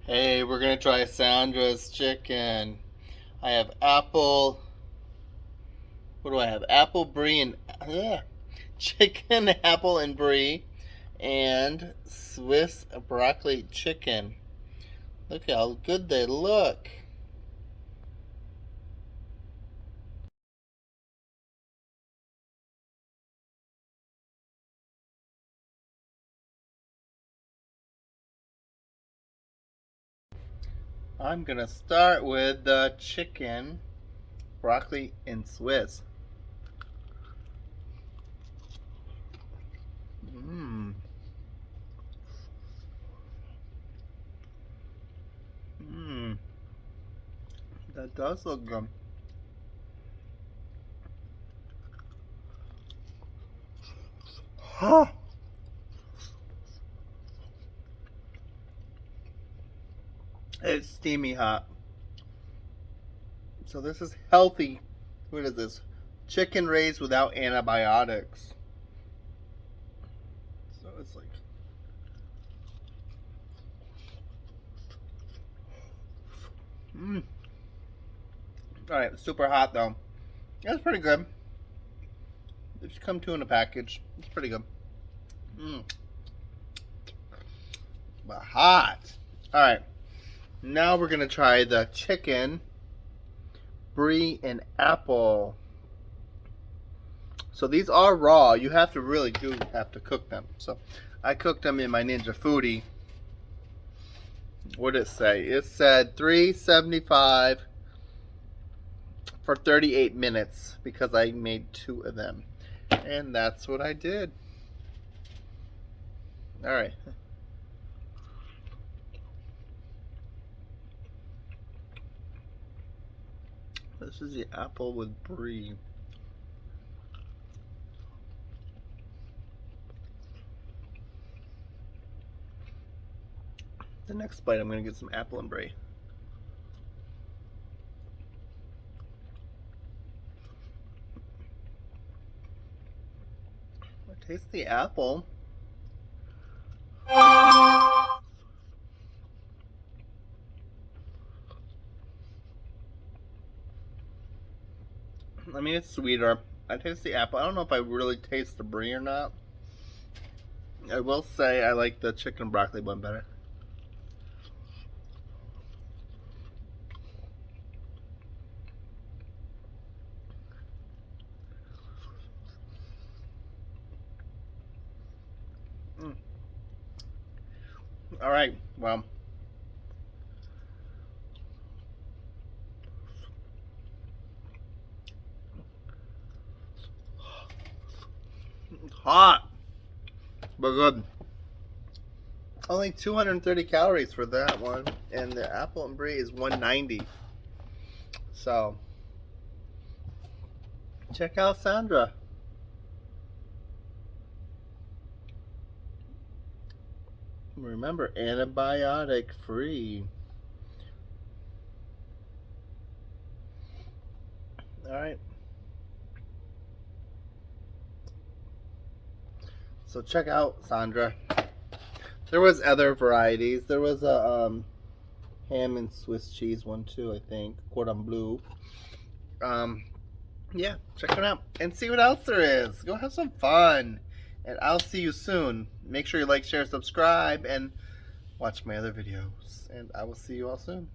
Hey, we're gonna try Sandra's chicken. I have apple. What do I have? Apple, brie, and chicken, apple, and brie, and Swiss broccoli chicken. Look how good they look. I'm gonna start with the chicken, broccoli, and Swiss. Mmm. Mmm. That does look good. Huh. It's steamy hot. So this is healthy. What is this? Chicken raised without antibiotics. So it's like mmm. Alright, super hot though. That's pretty good. They just come two in a package. It's pretty good. Mmm. But hot. Alright. Now we're gonna try the chicken, brie, and apple. So these are raw. You have to really do have to cook them. So I cooked them in my Ninja Foodie. What did it say? It said 375 for 38 minutes because I made 2 of them. And that's what I did. Alright. This is the apple with brie. The next bite, I'm going to get some apple and brie. I taste the apple. I mean, it's sweeter. I taste the apple. I don't know if I really taste the brie or not. I will say I like the chicken broccoli one better. Mm. All right, well. It's hot, but good. Only 230 calories for that one, and the apple and brie is 190. So, check out Sandra. Remember, antibiotic free. All right. So check out Sandra. There was other varieties. There was a ham and Swiss cheese one too, I think. Cordon bleu. Yeah, check it out and see what else there is. Go have some fun. And I'll see you soon. Make sure you like, share, subscribe, and watch my other videos. And I will see you all soon.